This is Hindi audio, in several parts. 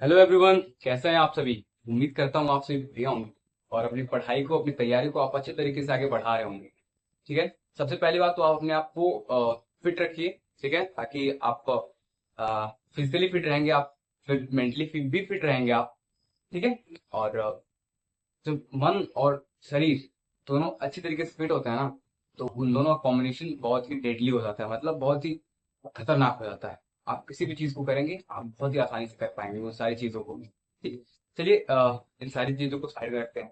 हेलो एवरीवन, कैसे हैं आप सभी। उम्मीद करता हूँ आप सभी बढ़िया होंगे और अपनी पढ़ाई को, अपनी तैयारी को आप अच्छे तरीके से आगे बढ़ा रहे होंगे। ठीक है। सबसे पहली बात तो आप अपने आप को फिट रखिए। ठीक है, ताकि आप फिजिकली फिट रहेंगे, आप फिर मेंटली भी फिट रहेंगे आप। ठीक है। और जब मन और शरीर दोनों अच्छी तरीके से फिट होते हैं ना, तो उन दोनों का कॉम्बिनेशन बहुत ही डेडली हो जाता है, मतलब बहुत ही खतरनाक हो जाता है। आप किसी भी चीज को करेंगे, आप बहुत ही आसानी से कर पाएंगे वो सारी चीजों को। ठीक है। चलिए इन सारी चीजों को साइड में रखते हैं।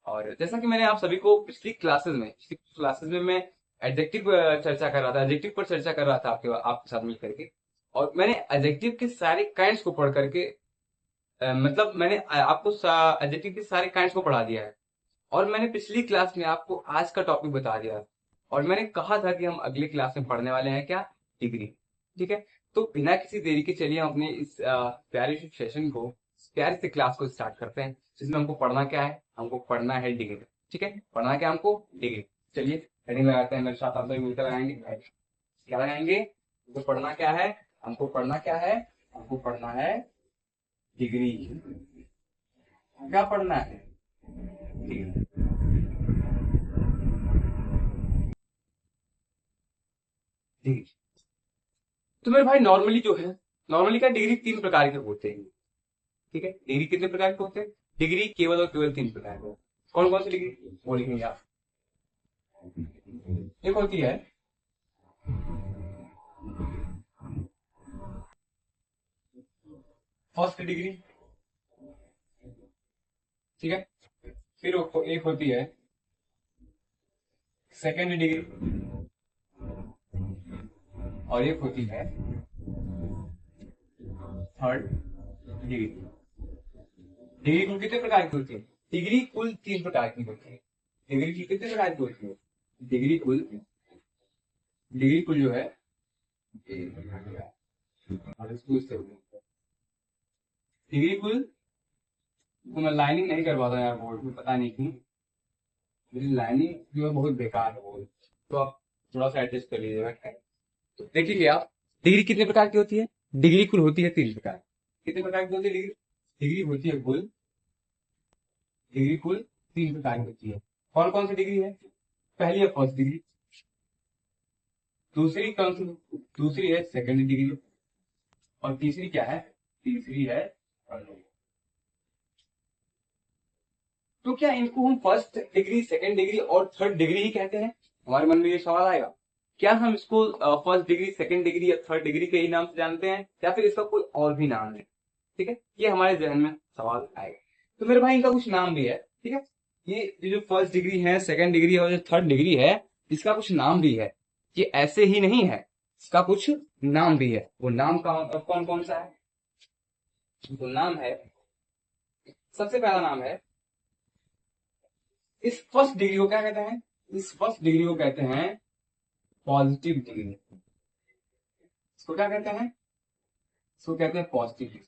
और जैसा कि मैंने आप सभी को पिछली क्लासेस में मैं एडजेक्टिव चर्चा कर रहा था, एडजेक्टिव पर चर्चा कर रहा था आपके साथ मिल करके। और मैंने एडजेक्टिव के सारे काइंड्स को पढ़ करके मतलब मैंने आपको एडजेक्टिव के सारे काइंड्स को पढ़ा दिया है। और मैंने पिछली क्लास में आपको आज का टॉपिक बता दिया। और मैंने कहा था कि हम अगली क्लास में पढ़ने वाले हैं क्या, डिग्री। ठीक है। तो बिना किसी देरी के चलिए हम अपने इस प्यारे से सेशन को, इस प्यारे से क्लास को स्टार्ट करते हैं, जिसमें हमको पढ़ना क्या है, हमको पढ़ना है डिग्री। ठीक है, पढ़ना क्या है हमको, डिग्री। चलिए हेडिंग लगाते हैं, मेरे साथ आप सभी मिलकर लगाएंगे। क्या लगाएंगे, हमको पढ़ना क्या है, हमको पढ़ना क्या है, हमको पढ़ना है डिग्री। क्या पढ़ना है, डिग्री। डिग्री। तो मेरे भाई नॉर्मली जो है, नॉर्मली क्या, डिग्री तीन प्रकार के होते हैं। ठीक है, डिग्री कितने प्रकार के होते हैं, डिग्री केवल और केवल तीन प्रकार के। कौन कौन सी डिग्री वो लिखेंगे आप। एक होती है फर्स्ट डिग्री। ठीक है। फिर एक होती है सेकेंड डिग्री। और एक होती है थर्ड डिग्री। डिग्री कुल कितने प्रकार की होती है, डिग्री कुल तीन प्रकार की होती है। डिग्री की कितने प्रकार की होती है, डिग्री कुल, डिग्री कुल जो है, डिग्री कुल। तो मैं लाइनिंग नहीं कर पाता यार बोर्ड में, पता नहीं क्यों मेरी लाइनिंग जो है बहुत बेकार है बोर्ड। तो आप थोड़ा सा एडजस्ट कर लीजिएगा। तो देखिए आप, डिग्री कितने प्रकार की होती है, डिग्री कुल होती है तीन प्रकार। कितने प्रकार की होती है डिग्री, डिग्री होती है कुल, डिग्री कुल तीन प्रकार की होती है। कौन कौन सी डिग्री है, पहली है फर्स्ट डिग्री, दूसरी कौन सी, दूसरी है सेकंड डिग्री, और तीसरी क्या है, तीसरी है third degree। तो क्या इनको हम फर्स्ट डिग्री, सेकंड डिग्री और थर्ड डिग्री ही कहते हैं। हमारे मन में ये सवाल आएगा, क्या हम इसको फर्स्ट डिग्री, सेकंड डिग्री या थर्ड डिग्री के ही नाम से जानते हैं, या फिर इसका कोई और भी नाम है। ठीक है, ये हमारे जहन में सवाल आएगा। तो मेरे भाई इनका कुछ नाम भी है। ठीक है, ये जो फर्स्ट डिग्री है, सेकंड डिग्री और जो थर्ड डिग्री है, इसका कुछ नाम भी है। ये ऐसे ही नहीं है, इसका कुछ नाम भी है। वो नाम का कौन कौन सा है, वो नाम है, सबसे पहला नाम है, इस फर्स्ट डिग्री को क्या कहते हैं, इस फर्स्ट डिग्री को कहते हैं पॉजिटिव डिग्री। इसको क्या कहते हैं, इसको कहते हैं पॉजिटिव डिग्री।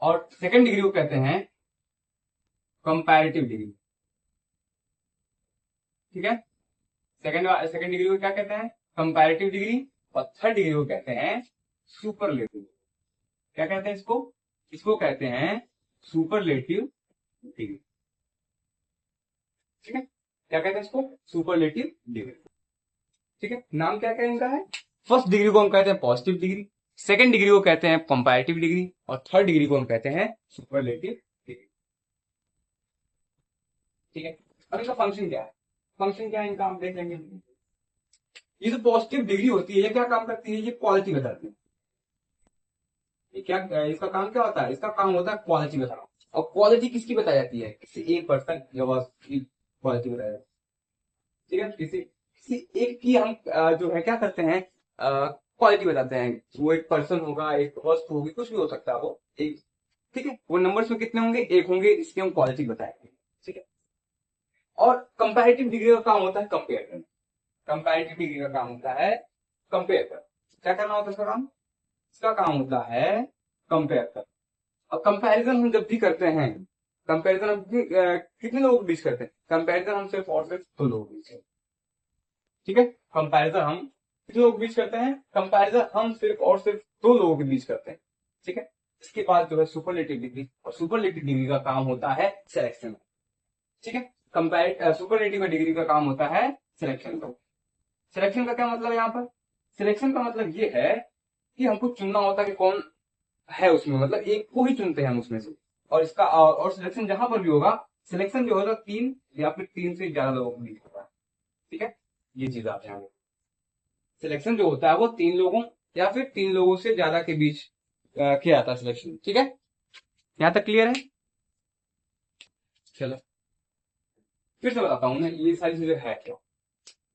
और सेकंड डिग्री को कहते हैं कंपैरेटिव डिग्री। ठीक है, सेकंड सेकंड डिग्री को क्या कहते हैं, कंपैरेटिव डिग्री। और थर्ड डिग्री को कहते हैं सुपरलेटिव। क्या कहते हैं इसको, इसको कहते हैं सुपरलेटिव डिग्री। ठीक है, क्या कहते हैं इसको, सुपरलेटिव डिग्री। ठीक है, नाम क्या क्या इनका है, फर्स्ट डिग्री को हम कहते हैं पॉजिटिव डिग्री, सेकंड डिग्री को कहते हैं कंपैरेटिव डिग्री, और थर्ड डिग्री को हम कहते हैं सुपरलेटिव डिग्री। ठीक है। अब इनका फंक्शन क्या है, फंक्शन क्या है इनका हम देख लेंगे। ये जो पॉजिटिव डिग्री होती है, ये क्या काम करती है, ये क्वालिटी बताती है। ये क्या, इसका काम क्या होता है, इसका काम होता है क्वालिटी बताना। और क्वालिटी किसकी बताई जाती है, किसी एक पर्सन की क्वालिटी बताई जाती है। ठीक है, किसी किसी एक की हम जो है क्या करते हैं, क्वालिटी बताते हैं। वो एक पर्सन होगा, एक वस्तु होगी, कुछ भी हो सकता है वो एक। ठीक है, वो नंबर्स में कितने होंगे, एक होंगे, इसकी हम क्वालिटी बताएंगे। ठीक है। और कंपैरेटिव डिग्री का काम होता है कंपेयर करना। कंपैरेटिव डिग्री का काम होता है कंपेयर करना। क्या करना होता है इसका काम, इसका काम होता है कंपेयर करना। अब कंपैरिजन हम जब भी करते हैं, कंपैरिजन हम कितने लोगों के बीच करते हैं, कंपैरिजन हम सिर्फ और सिर्फ दो लोगों के बीच करते हैं। ठीक है, कंपैरिजन हम कितने लोगों के बीच करते हैं, कंपैरिजन हम सिर्फ और सिर्फ दो लोगों के बीच करते हैं। ठीक है, इसके बाद जो है सुपरलेटिव डिग्री, और सुपरलेटिव डिग्री का काम होता है सिलेक्शन। ठीक है, कंपेयर सुपरलेटिव डिग्री का काम होता है सिलेक्शन का। सिलेक्शन का क्या मतलब है यहाँ पर? सिलेक्शन का मतलब ये है कि हमको चुनना होता है कि कौन है उसमें, मतलब एक को ही चुनते हैं हम उसमें से। और इसका और सिलेक्शन जहां पर भी होगा, सिलेक्शन जो होगा 3 या फिर 3 से ज्यादा लोगों के बीच होगा। ठीक है, ये चीज आप ध्यान रखें। सिलेक्शन जो होता है वो 3 लोगों या फिर 3 लोगों से ज्यादा के बीच किया जाता है सिलेक्शन। ठीक है, यहां तक क्लियर है? चलो फिर से बताता हूँ मैं ये सारी चीजें है क्या।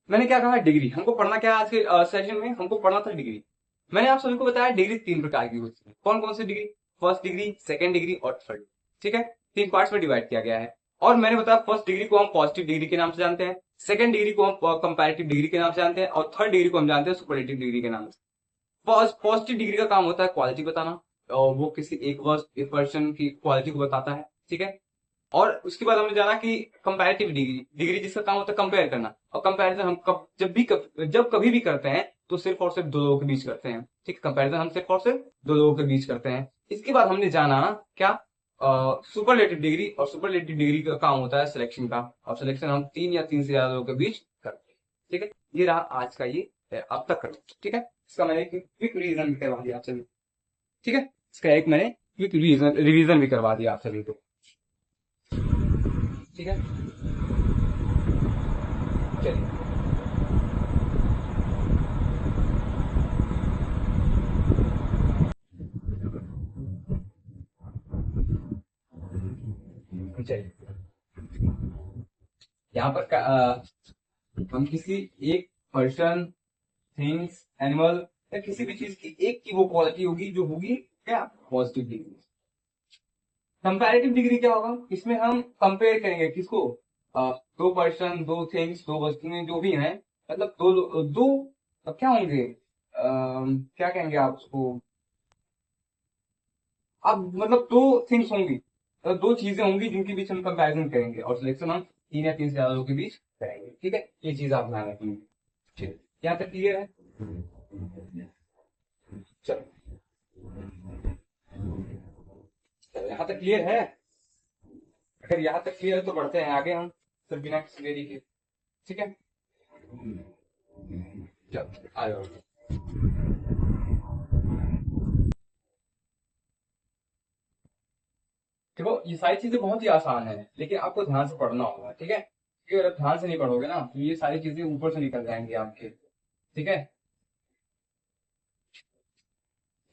मैंने क्या कहा, डिग्री हमको पढ़ना क्या है आज के सेशन में, हमको पढ़ना था डिग्री। मैंने आप सभी को बताया डिग्री 3 प्रकार की होती है। कौन कौन सी डिग्री? फर्स्ट डिग्री, सेकंड डिग्री और थर्ड। ठीक है, 3 पार्ट्स में डिवाइड किया गया है। और मैंने बताया फर्स्ट डिग्री को हम पॉजिटिव डिग्री के नाम से जानते हैं, सेकंड डिग्री को हम कंपैरेटिव डिग्री के नाम से जानते हैं, और थर्ड डिग्री को हम जानते हैं सुपरलेटिव डिग्री के नाम से। पॉजिटिव डिग्री का काम होता है क्वालिटी बताना, और वो किसी एक पर्सन की क्वालिटी को बताता है। ठीक है, और उसके बाद हमने जाना कि कंपैरेटिव डिग्री, डिग्री जिसका काम होता है कंपेयर करना, और कंपैरिजन हम जब कभी भी करते हैं तो सिर्फ और सिर्फ 2 लोगों के बीच करते हैं। ठीक है, कंपैरिजन हम सिर्फ और सिर्फ 2 लोगों के बीच करते हैं। इसके बाद हमने जाना क्या, सुपरलेटिव डिग्री, और सुपरलेटिव डिग्री का काम होता है सिलेक्शन का, और सिलेक्शन हम 3 या 3 से ज्यादा लोगों के बीच करते हैं। ठीक है, ये रहा आज का ये अब तक करो। ठीक है, इसका मैंने क्विक रिवीजन भी करवा दिया आप सभी। ठीक है, इसका एक मैंने क्विक रिवीजन भी करवा दिया आप सभी को। ठीक है, चलिए चलिए यहाँ पर हम किसी एक पर्सन, थिंग्स, एनिमल या किसी भी चीज की एक की वो क्वालिटी होगी जो होगी क्या, पॉजिटिव डिग्री। कंपैरेटिव डिग्री क्या होगा, इसमें हम कंपेयर करेंगे किसको, 2 पर्सन, 2 थिंग्स, 2 वस्तुएं जो भी हैं, मतलब दो क्या होंगे, क्या कहेंगे आप उसको, अब मतलब 2 थिंग्स होंगी, 2 चीजें होंगी जिनके बीच हम कंपैरिजन करेंगे, और सिलेक्शन हम 3 या 3 से ज्यादा लोगों के बीच करेंगे। ठीक है, ये चीज आप ध्यान रखेंगे। ठीक, यहाँ तक क्लियर है? चलो, यहाँ तक क्लियर है? अगर यहाँ तक क्लियर है तो बढ़ते हैं आगे हम, सर बिना किसी देरी के। ठीक है, चलो आ जाओ। देखो ये सारी चीजें बहुत ही आसान है, लेकिन आपको ध्यान से पढ़ना होगा। ठीक है, क्योंकि अगर आप ध्यान से नहीं पढ़ोगे ना तो ये सारी चीजें ऊपर से निकल जाएंगी आपके। ठीक है,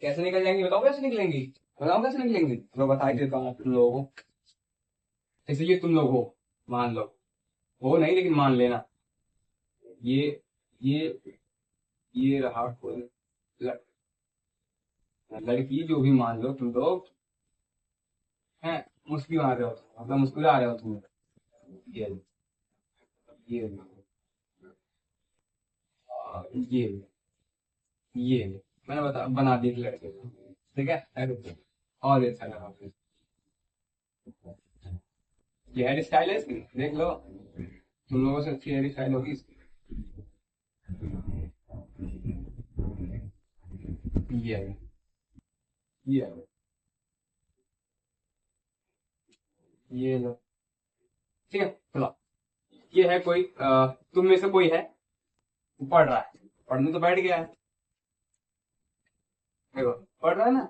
कैसे निकल जाएंगी बताओ, कैसे निकलेंगी? बताओ कैसे निकलेंगी, मैं बता ही देता हूँ तुम लोगों को। जैसे ये तुम लोग हो, मान लो, हो नहीं लेकिन मान लेना, ये ये ये रहा कोई लड़की, जो भी मान लो तुम लोग हैं, मुस्कुरा रहे हो, मतलब मुस्कुरा रहे हो तुम। ये ये ये ये मैंने बना दी एक लड़के को। ठीक है, और अच्छा लगा फिर। ये हेयर स्टाइल है इसकी, देख लो, तुम लोगों से अच्छी हेयर स्टाइल होगी इसकी। ये है, ये है, ये लो। ठीक है, चलो, ये है कोई तुम में से कोई है, वो पढ़ रहा है, पढ़ने तो बैठ गया है, देखो पढ़ रहा है ना,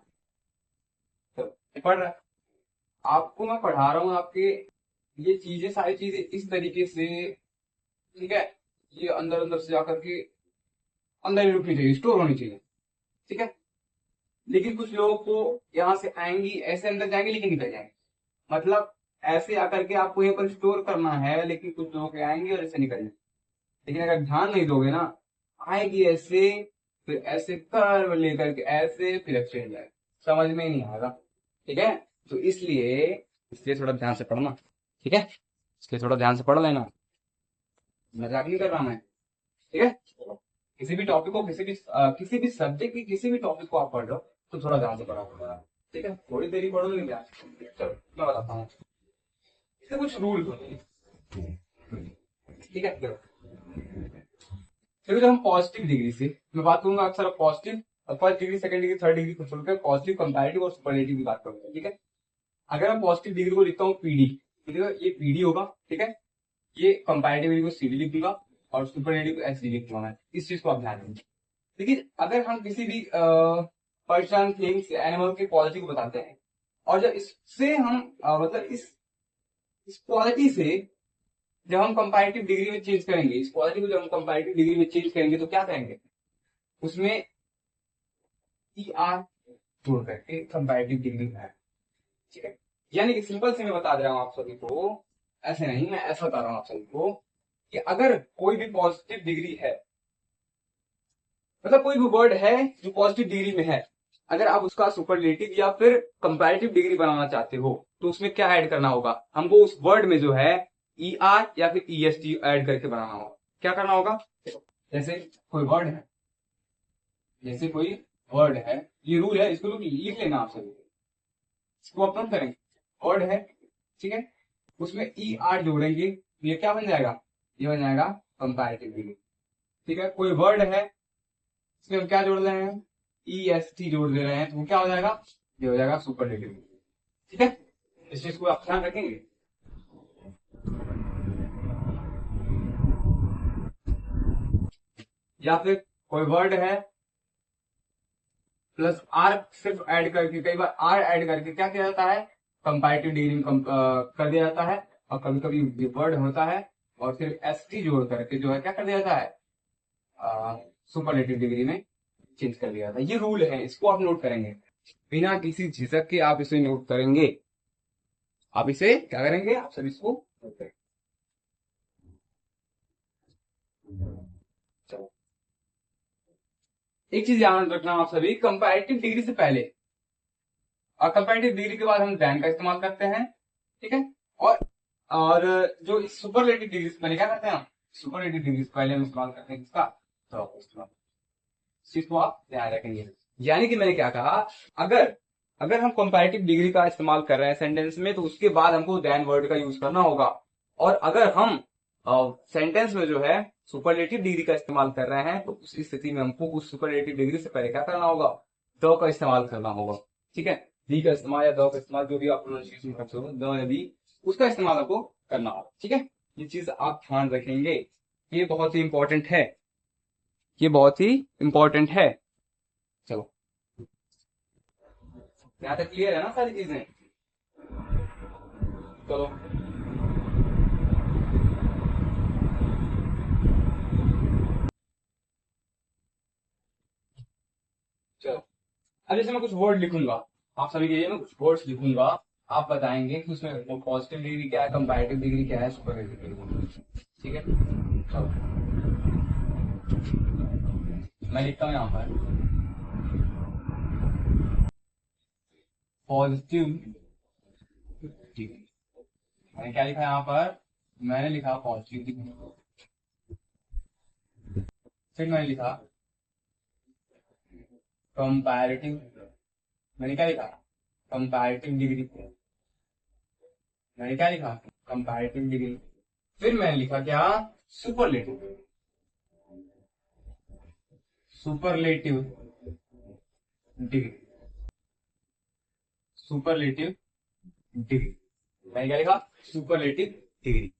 चलो ये पढ़ रहा है, आपको मैं पढ़ा रहा हूँ आपके, ये चीजें सारी चीजें इस तरीके से, ठीक है, ये अंदर अंदर से जाकर के अंदर ही रुकनी चाहिए, स्टोर होनी चाहिए। ठीक है, लेकिन कुछ लोगों को यहाँ से आएंगी, ऐसे अंदर जाएंगे लेकिन निकल जाएंगे, मतलब ऐसे आकर के आपको यहाँ पर स्टोर करना है, लेकिन कुछ लोग आएंगे और ऐसे निकल जाएंगे। लेकिन अगर ध्यान नहीं दोगे ना, आएगी ऐसे, फिर ऐसे कर्व लेकर के ऐसे, फिर ऐसे जाएगा, समझ में ही नहीं आएगा। ठीक है, तो इसलिए इसलिए थोड़ा ध्यान से पढ़ना। ठीक है, इसलिए थोड़ा ध्यान से पढ़ लेना, मजाक नहीं कर रहा मैं। ठीक है, किसी भी टॉपिक को, किसी भी सब्जेक्ट की किसी भी टॉपिक को आप पढ़ रहे हो तो थोड़ा ध्यान से पढ़ा करो। ठीक है, थोड़ी देरी पढ़ोगे क्या, चलो मैं बताता हूँ, इससे कुछ रूल होते हैं। ठीक है, देखो, जब हम पॉजिटिव डिग्री से, मैं बात करूंगा अक्सर positive first degree, second degree, third degree को छोड़कर पॉजिटिव, कंपैरेटिव और सुपरलेटिव की बात करूंगा, ठीक है। अगर मैं पॉजिटिव डिग्री को लिखता हूँ पीडी, ठीक है, ये पीडी होगा, ठीक है। ये कंपैरेटिव डिग्री को सीडी लिख दूंगा और सुपरलेटिव को एसडी लिख दूंगा मैं। इस चीज को आप ध्यान देंगे। लेकिन अगर हम किसी भी पर्सन, थिंग्स, एनिमल की क्वालिटी को बताते हैं और जब इससे हम मतलब इस क्वालिटी से जब हम कंपैरेटिव डिग्री में चेंज करेंगे, इस क्वालिटी को जब हम कंपैरेटिव डिग्री में चेंज करेंगे तो क्या करेंगे, उसमें ई आर जोड़ करके कंपैरेटिव डिग्री है, ठीक है। यानी कि सिंपल से मैं बता दे रहा हूं आप सभी को, ऐसे नहीं, मैं ऐसा बता रहा हूं आप सभी को कि अगर कोई भी पॉजिटिव डिग्री है, मतलब कोई भी वर्ड है जो पॉजिटिव डिग्री में है, अगर आप उसका सुपरलेटिव या फिर कंपैरेटिव डिग्री बनाना चाहते हो तो उसमें क्या ऐड करना होगा, हमको उस वर्ड में जो है ई आर या फिर ई एस टी ऐड करके बनाना होगा। क्या करना होगा, जैसे कोई वर्ड है, जैसे कोई वर्ड है, ये रूल है, इसको लिख लेना आप सभी, इसको आप नोट करेंगे। वर्ड है, ठीक है, उसमें ई आर जोड़ेंगे तो ये क्या बन जाएगा, ये बन जाएगा कंपैरेटिव डिग्री, ठीक है। कोई वर्ड है, इसमें हम क्या जोड़ रहे हैं, ई एस टी जोड़ दे रहे हैं, तो वो क्या हो जाएगा, ये हो जाएगा सुपरलेटिव, ठीक है। इस चीज को आप ध्यान रखेंगे। या फिर कोई वर्ड है प्लस आर सिर्फ ऐड करके, कई बार आर ऐड करके क्या किया जाता है, कंपैरेटिव डिग्री में कर दिया जाता है, और कभी कभी वर्ड होता है और सिर्फ एस टी जोड़ करके जो है क्या कर दिया जाता है, सुपरलेटिव डिग्री में चेंज कर दिया जाता है। ये रूल है, इसको आप नोट करेंगे, बिना किसी झिझक के आप इसे नोट करेंगे। आप इसे क्या करेंगे, आप सभी इसको नोट करेंगे। चलो, एक चीज ध्यान रखना आप सभी, कंपैरेटिव डिग्री से पहले और कंपैरेटिव डिग्री के बाद हम देन का इस्तेमाल करते हैं, ठीक है। और जो सुपरलेटिव डिग्री से पहले क्या करते हैं, हम सुपरलेटिव डिग्री से पहले हम इस्तेमाल करते हैं किसका, तो इस्तेमाल, इस चीज को आप ध्यान रखेंगे। यानी कि मैंने क्या कहा, अगर अगर हम कंपैरेटिव डिग्री का इस्तेमाल कर रहे हैं सेंटेंस में तो उसके बाद हमको देन वर्ड का यूज करना होगा। और अगर हम सेंटेंस में जो है सुपरलेटिव डिग्री का इस्तेमाल कर रहे हैं तो उस स्थिति में हमको उस सुपरलेटिव डिग्री से पहले क्या करना होगा, द का इस्तेमाल करना होगा, ठीक है। दी का इस्तेमाल या द का इस्तेमाल, जो भी आप प्रोनाउंसिएशन करते हो, द या दी, उसका इस्तेमाल आपको करना होगा, ठीक है। ये चीज आप ध्यान रखेंगे, ये बहुत ही इंपॉर्टेंट है, ये बहुत ही इंपॉर्टेंट है। चलो, यहाँ तक क्लियर है ना सारी चीजें। चलो, चलो, अब जैसे मैं कुछ वर्ड लिखूंगा, आप सभी के लिए मैं कुछ वर्ड्स लिखूंगा, आप बताएंगे कि उसमें पॉजिटिव डिग्री क्या है, कंपैरेटिव डिग्री क्या है, सुपरलेटिव डिग्री, ठीक है। चलो, मैं लिखता हूँ यहाँ पर पॉजिटिव डिग्री। मैंने क्या लिखा यहाँ पर, मैंने लिखा पॉजिटिव डिग्री, फिर मैंने लिखा कंपैरेटिव, मैंने क्या लिखा, कंपैरेटिव डिग्री, मैंने क्या लिखा, कंपैरेटिव डिग्री, फिर मैंने लिखा क्या, superlative, superlative degree, superlative degree, मैंने क्या लिखा, सुपरलेटिव डिग्री।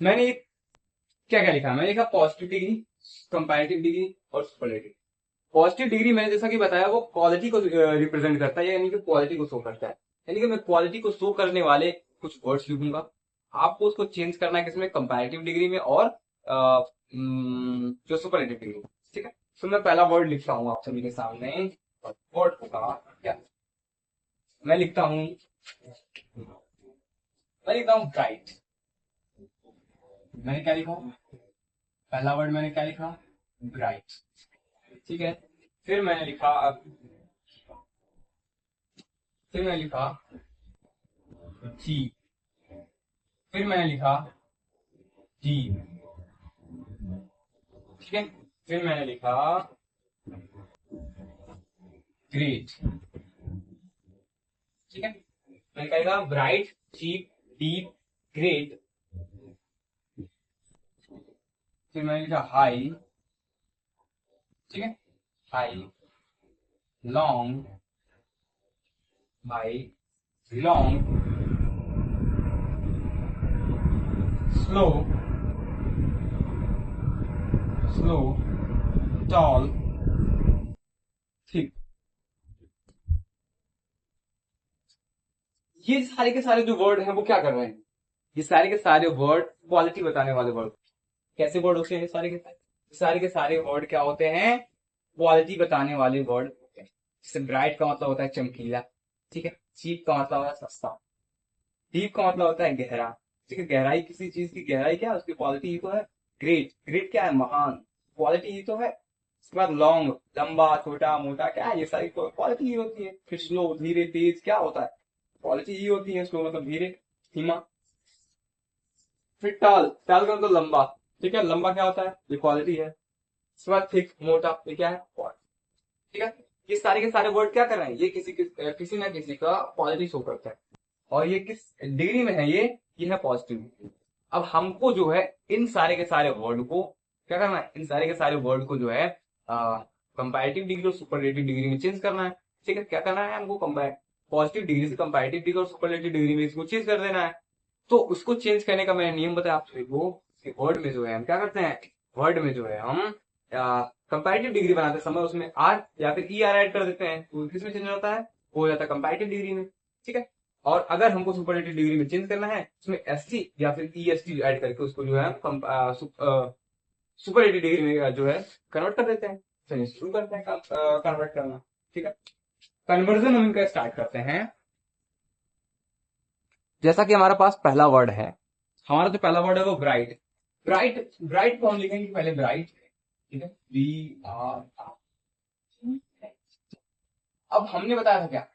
मैंने क्या क्या लिखा, मैंने लिखा पॉजिटिव डिग्री, कंपैरेटिव डिग्री और सुपरलेटिव। पॉजिटिव डिग्री मैंने जैसा कि बताया वो क्वालिटी को रिप्रेजेंट करता है, यानी कि क्वालिटी को शो करता है। यानी कि मैं क्वालिटी को शो करने वाले कुछ वर्ड्स लिखूंगा, आपको उसको चेंज करना है किसमें, कंपैरेटिव डिग्री में और जो सुपरलेटिव डिग्री, ठीक है। तो मैं पहला वर्ड लिखता हूँ आप सभी के सामने, वर्ड होगा क्या, मैं लिखता हूँ, मैं लिखता हूँ ब्राइट। मैंने क्या लिखा, पहला वर्ड मैंने क्या लिखा, ब्राइट, ठीक है। फिर मैंने लिखा, फिर मैंने लिखा जी, फिर मैंने लिखा डी, ठीक है। फिर मैंने लिखा ग्रेट, ठीक है। मैंने क्या लिखा, ब्राइट, चीप, डीप, ग्रेट, फिर मैंने लिखा हाई, ठीक है, high, long, high, long, slow, slow, tall, thick. ये सारे के सारे जो वर्ड हैं वो क्या कर रहे हैं? ये सारे के सारे वर्ड क्वालिटी बताने वाले वर्ड। कैसे वर्ड होते हैं सारे के सारे? सारे के सारे वर्ड क्या होते हैं? क्वालिटी बताने वाले वर्ड होते हैं। जैसे ब्राइट का मतलब होता है चमकीला, ठीक है। चीप का मतलब होता है सस्ता। डीप का मतलब होता है गहरा, ठीक है। गहराई, किसी चीज की गहराई क्या है? उसकी क्वालिटी ही तो है। ग्रेट, ग्रेट क्या है? महान, क्वालिटी ही तो है। उसके बाद लॉन्ग, लंबा, छोटा, मोटा, क्या है? ये सारी क्वालिटी ही होती है। फिर स्लो, धीरे, तेज, क्या होता है? क्वालिटी ही होती है। स्लो मतलब धीरे, धीमा। फिर टाल, टाल का मतलब लंबा, ठीक है। लंबा क्या होता है? ये क्वालिटी है। उसके बाद थिक, मोटा, ये क्या है? क्वालिटी, ठीक है। ये सारे के सारे वर्ड क्या कर रहे हैं? ये किसी ना किसी का क्वालिटी शो करता है। और ये किस डिग्री में है? ये है पॉजिटिव। अब हमको जो है इन सारे के सारे वर्ड को क्या करना है? इन सारे के सारे वर्ड को जो है कंपैरेटिव डिग्री और सुपरलेटिव डिग्री में चेंज करना है, ठीक है। क्या करना है हमको? कंपेयर, पॉजिटिव डिग्री से कंपैरेटिव डिग्री और सुपरलेटिव डिग्री में इसको चेंज कर देना है। तो उसको चेंज करने का मैंने नियम बताया आप सभी को कि वर्ड में जो है हम क्या करते हैं? वर्ड में जो है हम कंपैरेटिव डिग्री बनाते समय उसमें आर या फिर ई आर ऐड कर देते हैं, तो किसमें चेंज होता है? वो हो जाता है कंपैरेटिव डिग्री में, ठीक है। और अगर हमको सुपरलेटिव डिग्री में चेंज करना है, उसमें एस टी या फिर ई एस टी ऐड करके उसको जो है सुपरलेटिव डिग्री में जो है कन्वर्ट कर देते हैं। चलिए शुरू करते हैं कन्वर्ट करना, ठीक है। कन्वर्जन हम इनका स्टार्ट करते हैं। जैसा कि हमारे पास पहला वर्ड है, हमारा जो पहला वर्ड है वो ब्राइट। ब्राइट, ब्राइट को हम लिखेंगे पहले ब्राइट, ठीक है, बी आर। अब हमने बताया था क्या?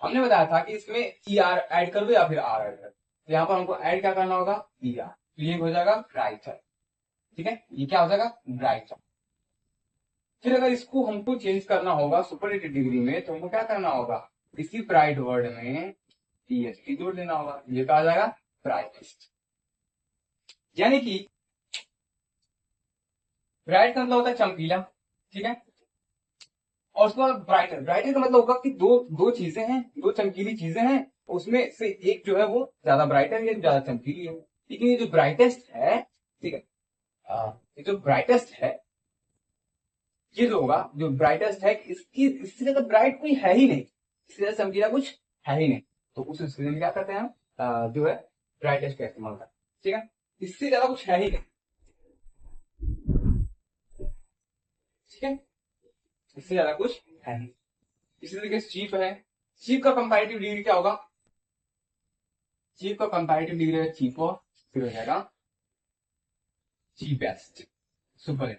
हमने बताया था कि इसमें ई आर ऐड कर दो या फिर आर ऐड कर दो। तो यहाँ पर हमको ऐड क्या करना होगा? ई आर, तो ये हो जाएगा ब्राइटर, ठीक है। ये क्या हो जाएगा? ब्राइटर। फिर अगर इसको हमको चेंज करना होगा सुपरलेटिव डिग्री में, तो हमको क्या करना होगा? इसी ब्राइट वर्ड में ई एस टी जोड़ देना होगा। ये क्या आ जाएगा? ब्राइटेस्ट। यानी कि ब्राइट का मतलब होता है चमकीला, ठीक है। और उसके बाद ब्राइटर, ब्राइटर का मतलब होगा कि दो दो चीजें हैं, दो चमकीली चीजें हैं, उसमें से एक जो है वो ज्यादा ब्राइटर है, ज्यादा चमकीली है। लेकिन ये जो ब्राइटेस्ट है, ठीक है, ये जो ब्राइटेस्ट है, ये जो होगा, जो ब्राइटेस्ट है, इसकी इससे ज्यादा ब्राइट कोई है ही नहीं, इससे ज्यादा चमकीला कुछ है ही नहीं। तो उस स्थिति में क्या करते हैं हम? जो है ब्राइटेस्ट का इस्तेमाल करते हैं, ठीक है। इससे ज्यादा कुछ है ही नहीं, ठीक है। इससे ज्यादा कुछ है नहीं। इसी तरीके से चीप है। चीप का कंपैरेटिव डिग्री क्या होगा? चीप का कंपैरेटिव डिग्री है चीपर, फिर हो जाएगा चीपेस्ट, सुपर।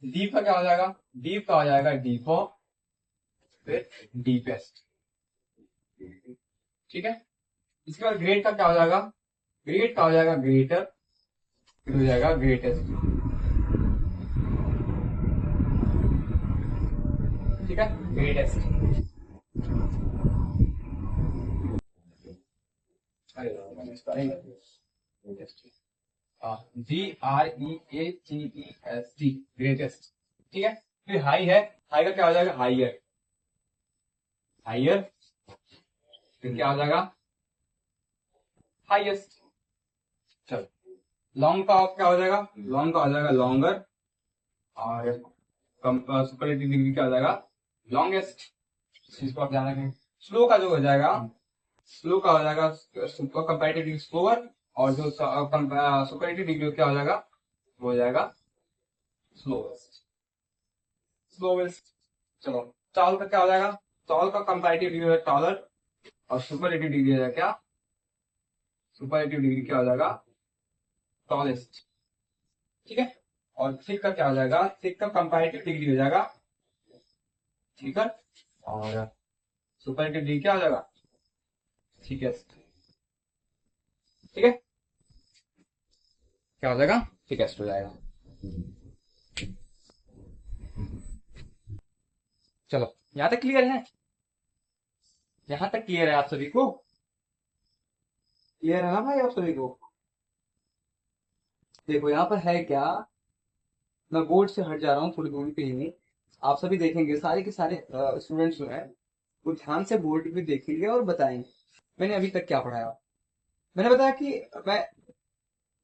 डीप का क्या हो जाएगा? डीप का हो जाएगा डीपर, फिर डीपेस्ट, ठीक है। इसके बाद ग्रेट का क्या हो जाएगा? ग्रेट का हो जाएगा ग्रेटर, फिर हो जाएगा ग्रेटेस्ट, ठीक है, greatest. G R E A T E S T, greatest, ठीक है। फिर हाई है, हाई का क्या हो जाएगा? हाइयर, हाइयर, फिर क्या हो जाएगा? हाईएस्ट। चलो, लॉन्ग का क्या हो जाएगा? लॉन्ग का हो जाएगा लॉन्गर, और सुपरलेटिव डिग्री क्या हो जाएगा? लॉन्गेस्ट। इसको आप ध्यान रखें। स्लो का जो हो जाएगा, स्लो का हो जाएगा सुपर कंपैरेटिव डिग्री स्लोअर, और जो सुपरलेटिव डिग्री क्या हो जाएगा? वो हो जाएगा स्लोवेस्ट, स्लोवेस्ट। चलो, टॉल का क्या हो जाएगा? टॉल का कंपैरेटिव डिग्री है टॉलर, और सुपरलेटिव डिग्री है क्या? सुपरलेटिव डिग्री क्या हो जाएगा? टॉलेस्ट, ठीक है। और थिक का क्या हो जाएगा? थिक का कंपैरेटिव डिग्री हो जाएगा थिकर, और सुपरलेटिव डिग्री क्या हो जाएगा? थिकेस्ट, ठीक है। क्या हो जाएगा? थिकेस्ट हो जाएगा। चलो, यहां तक क्लियर है? यहां तक क्लियर है आप सभी को? क्लियर है ना भाई आप सभी को? देखो यहाँ पर है क्या? मैं बोर्ड से हट जा रहा हूँ थोड़ी दूरी पे ही हूँ। आप सभी देखेंगे, सारे के सारे स्टूडेंट्स जो हैं वो ध्यान से बोर्ड पे देखेंगे और बताएंगे मैंने अभी तक क्या पढ़ाया। मैंने बताया कि मैं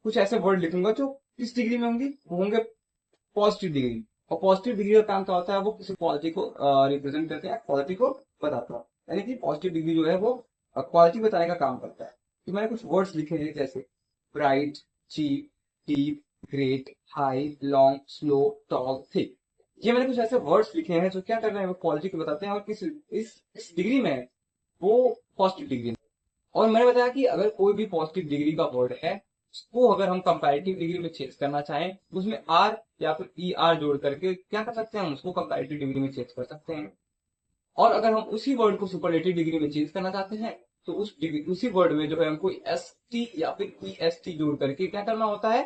कुछ ऐसे वर्ड लिखूंगा जो किस डिग्री में होंगे, वो होंगे पॉजिटिव डिग्री। और पॉजिटिव डिग्री का काम क्या होता है, वो किसी क्वालिटी को रिप्रेजेंट करते हैं, क्वालिटी को बताता है। यानी कि पॉजिटिव डिग्री जो है वो क्वालिटी बताने का काम करता है। तो मैंने कुछ वर्ड्स लिखे हैं जैसे bright, cheap, deep, great, high, long, slow, tall, thick. ये मैंने कुछ ऐसे वर्ड्स लिखे हैं जो क्या कर रहे हैं, वो क्वालिटी को बताते हैं और किस इस डिग्री में है, वो पॉजिटिव डिग्री में। और मैंने बताया कि अगर कोई भी पॉजिटिव डिग्री का वर्ड है, उसको अगर हम कंपैरेटिव डिग्री में चेंज करना चाहें तो उसमें आर या फिर ई आर जोड़ करके क्या कर सकते हैं, हम उसको कंपैरेटिव डिग्री में चेंज कर सकते हैं। और अगर हम उसी वर्ड को सुपरलेटिव डिग्री में चेंज करना चाहते हैं तो उस डिग्री उसी वर्ड में जो है हमको एस टी या फिर ई एस टी जोड़ करके क्या करना होता है,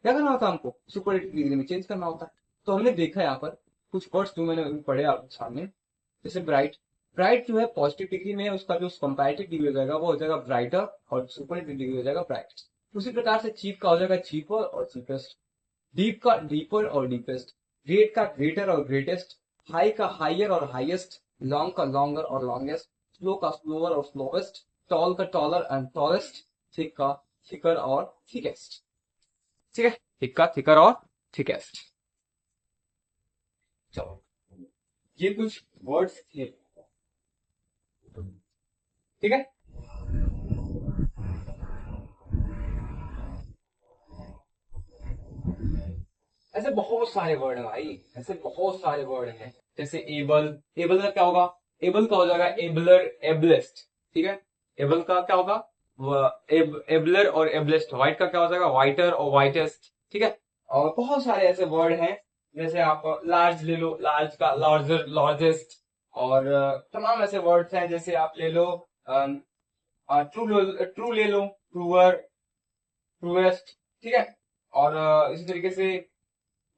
क्या करना होता है, हमको सुपरलेटिव डिग्री में चेंज करना होता है। तो हमने देखा यहाँ पर कुछ वर्ड्स जो मैंने अभी पढ़े आपके सामने, जैसे ब्राइट। ब्राइट जो है पॉजिटिव डिग्री में है, उसका जो कंपैरेटिव डिग्री हो जाएगा वो हो जाएगा ब्राइटर, और सुपरलेटिव डिग्री हो जाएगा ब्राइट। उसी प्रकार से चीप का हो जाएगा चीपर और चीपेस्ट, डीप का डीपर और डीपेस्ट, ग्रेट का ग्रेटर और ग्रेटेस्ट, हाई का हाइयर और हाईएस्ट, लॉन्ग का लॉन्गर और लॉन्गेस्ट, स्लो का स्लोअर और स्लोवेस्ट, टॉल का टॉलर एंड टॉलेस्ट, थिक का थिकर और थिकेस्ट। ठीक है, थिक का थिकर और थिकेस्ट। चलो, ये कुछ वर्ड्स थे। ठीक है, ऐसे बहुत सारे वर्ड हैं भाई, ऐसे बहुत सारे वर्ड हैं। जैसे एबल, एबल का क्या होगा, एबल का हो जाएगा एबलर, एबलेस्ट। ठीक है, एबल का क्या होगा, एबलर और एबलेस्ट। व्हाइट का क्या हो जाएगा, व्हाइटर और व्हाइटेस्ट। ठीक है, और बहुत सारे ऐसे वर्ड हैं। जैसे आप लार्ज ले लो, लार्ज का लार्जर, लार्जेस्ट। और तमाम ऐसे वर्ड्स हैं, जैसे आप ले लो ट्रू, ट्रू ले लो, ट्रूअर, ट्रूएस्ट। ठीक है, और इसी तरीके से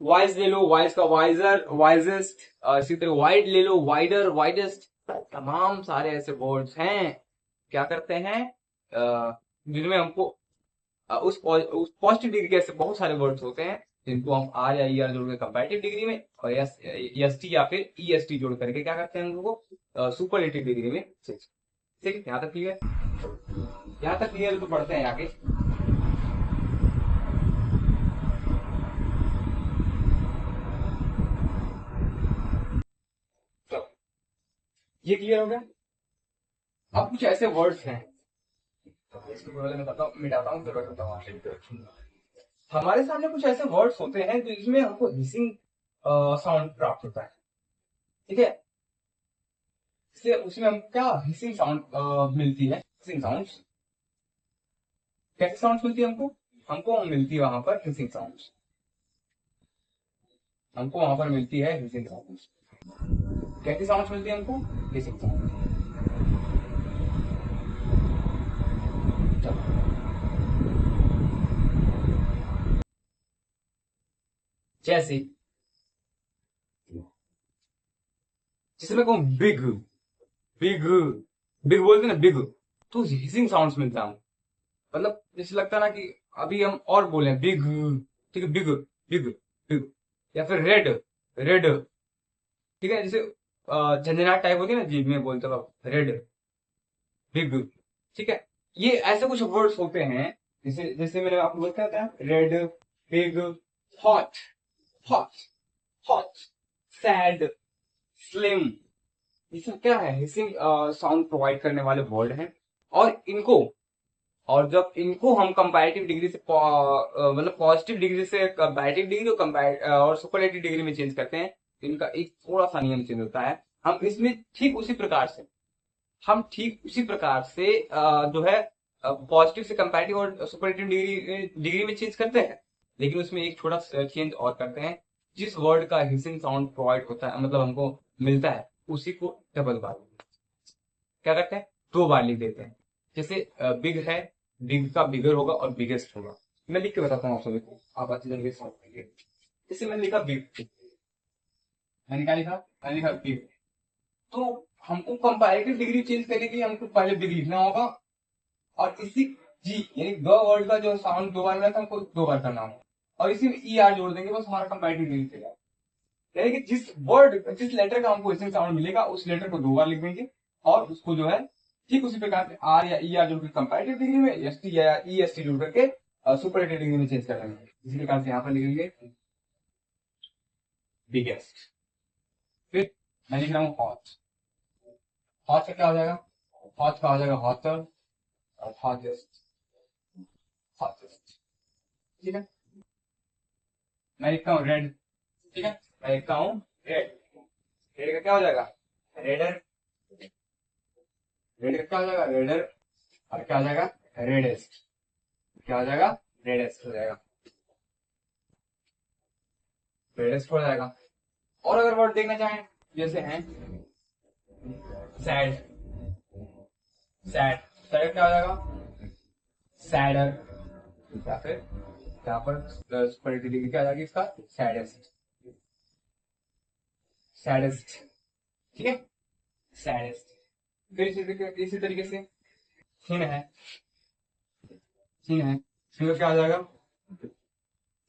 वाइज ले लो, वाइज का वाइजर, वाइजेस्ट। इसी तरह वाइड ले लो, वाइडर, वाइडेस्ट। तमाम सारे ऐसे वर्ड्स हैं, क्या करते हैं, जिनमें हमको उस पॉजिटिव डिग्री के ऐसे बहुत सारे वर्ड्स होते हैं जिनको हम आर या ई आर जोड़ के कंपैरेटिव डिग्री में, और एस टी या फिर ई एस टी जोड़ करके क्या करते हैं उनको सुपरलेटिव डिग्री में। ठीक है, यहाँ तक क्लियर, यहाँ तक क्लियर। तो पढ़ते हैं आगे। तो ये क्लियर हो गया। अब कुछ ऐसे वर्ड्स हैं, इसको पहले मैं बताऊं, मिटाता हूँ फिर बताता हूँ आपसे। हमारे सामने कुछ ऐसे वर्ड्स होते हैं जो इसमें हमको हिसिंग साउंड प्राप्त होता है। ठीक है, इससे उसमें हम क्या हिसिंग साउंड मिलती है, हिसिंग साउंड। कैसे साउंड मिलती है हमको, हमको मिलती है वहां पर हिसिंग साउंड, हमको वहां पर मिलती है हिसिंग साउंड। कैसी साउंड मिलती है हमको, हिसिंग साउंड। जैसे जैसे मैं कहूँ बिग, बिग, बिग बोलते हैं ना, बिग, तो हिसिंग साउंड्स मिलता है। मतलब जैसे लगता है ना कि अभी हम और बोले बिग, ठीक है, बिग, बिग, बिग। या फिर रेड, रेड। ठीक है, जैसे झंझनाहट टाइप होती है ना जीभ में बोलते वक्त, रेड, बिग। ठीक है, ये ऐसे कुछ वर्ड्स होते हैं, जैसे जैसे मैंने आपको बताया था, red, big, hot, hot, hot, sad, slim. ये सब क्या है, हिसिंग साउंड प्रोवाइड करने वाले वर्ड हैं। और इनको, और जब इनको हम कंपैरेटिव डिग्री से मतलब पॉजिटिव डिग्री से कंपैरेटिव डिग्री और और सुपरलेटिव डिग्री में चेंज करते हैं, तो इनका एक थोड़ा सा नियम चेंज होता है। हम इसमें ठीक उसी प्रकार से, हम ठीक उसी प्रकार से जो है पॉजिटिव से कंपैरेटिव और सुपरलेटिव डिग्री डिग्री में चेंज करते हैं, लेकिन उसमें एक छोटा चेंज और करते हैं। जिस वर्ड का हिसिंग साउंड प्रोवाइड होता है, मतलब हमको मिलता है, उसी को डबल बार क्या करते हैं, दो बार लिख देते हैं। जैसे बिग है, बिग का बिगर होगा और बिगेस्ट होगा। मैं लिख के बताता हूँ आप सभी को, आप अच्छी तरीके से समझ पाएंगे। जैसे मैंने लिखा बिग, मैंने क्या लिखा, मैंने लिखा बिग। तो हमको कंपैरेटिव डिग्री चेंज करने के लिए हमको पहले बिग लिखना होगा, और इसी जी यानी ग वर्ड का जो साउंड दो बार रहता है हमको दो बार करना होगा। और इसी में ई आर जोड़ देंगे, बस हमारा कंपैरेटिव डिग्री तैयार। यानी कि जिस लेटर का हमको हिसिंग साउंड मिलेगा उस लेटर को 2 बार लिख देंगे, और उसको जो है ठीक उसी प्रकार से आर या ई आर जोड़ के कंपैरेटिव डिग्री में, एस टी या ई एस टी जोड़ करके सुपरलेटिव डिग्री में चेंज कर देंगे। इसी प्रकार से यहाँ पर लिखेंगे बिगेस्ट। फिर मैं लिख रहा हूँ हॉट। हॉट का क्या हो जाएगा? हॉट का हो जाएगा हॉटर और हॉटेस्ट। हॉटेस्ट, ठीक है। मैं लिखता हूँ रेड, ठीक है। मैं लिखता हूँ रेड। रेड का क्या हो जाएगा? रेडर। रेड का क्या हो जाएगा? रेडर। और क्या हो जाएगा? रेडेस्ट। क्या हो जाएगा? रेडेस्ट हो जाएगा। रेडेस्ट हो जाएगा। और अगर वर्ड देखना चाहें जैसे हैं सैड। सैड, सैड क्या हो जाएगा? सैडर। या फिर यहाँ पर सुपरलेटिव डिग्री क्या आ जाएगी इसका? सैडेस्ट। सैडेस्ट, ठीक है। सैडेस्ट। फिर इसी तरीके से थिन है। थिन है, थिन का क्या आ जाएगा?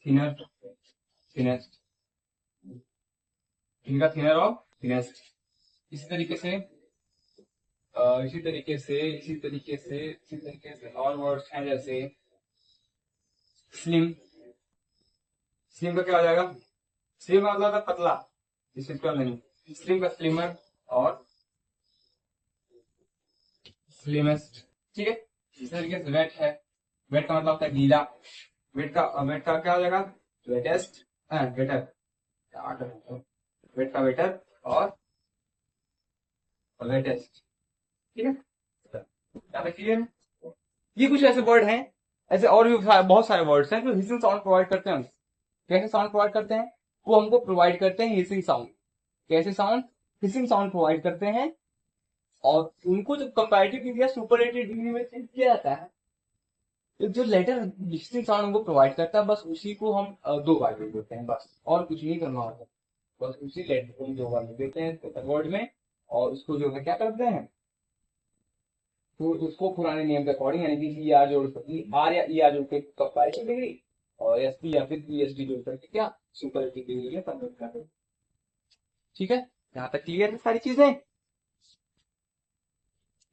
Thinner, thinnest. थिन का थिनर और थिनेस्ट। इसी तरीके से और वर्ड्स हैं जैसे स्लिम। स्लिम का क्या हो जाएगा? स्लिम का मतलब पतला, इस चीज का नहीं। स्लिम का स्लिमर और स्लिमेस्ट, ठीक है। इस तरीके से वेट है। वेट का मतलब होता है गीला। वेट का क्या हो जाएगा? Wettest, waiter. वेट का वेटर और वेटेस्ट, ठीक है। यहाँ पे क्लियर है? ये कुछ ऐसे वर्ड हैं, ऐसे और भी बहुत सारे वर्ड्स हैं जो हिसिंग साउंड प्रोवाइड करते हैं। कैसे साउंड प्रोवाइड करते हैं? वो हमको प्रोवाइड करते हैं हिसिंग साउंड। कैसे साउंड? हिसिंग साउंड प्रोवाइड करते हैं, और उनको जब कंपैरेटिव डिग्री या सुपरलेटिव डिग्री में चेंज किया जाता है, तो जो लेटर हिसिंग साउंड हमको प्रोवाइड करता है, बस उसी को हम 2 बार लिख देते हैं, बस और कुछ नहीं करना होता। बस उसी लेटर को हम 2 बार लिख देते हैं वर्ड में, और उसको जो है क्या करते हैं, तो उसको पुराने नियम के अकॉर्डिंग, यानी कि ई आर जोड़ आर या ई आर जोड़ के कंपैरेटिव डिग्री, और एस पी या फिर ई एस टी जोड़ करके क्या सुपरलेटिव डिग्री में कन्वर्ट कर देते। ठीक है, यहाँ तक क्लियर है? सारी चीजें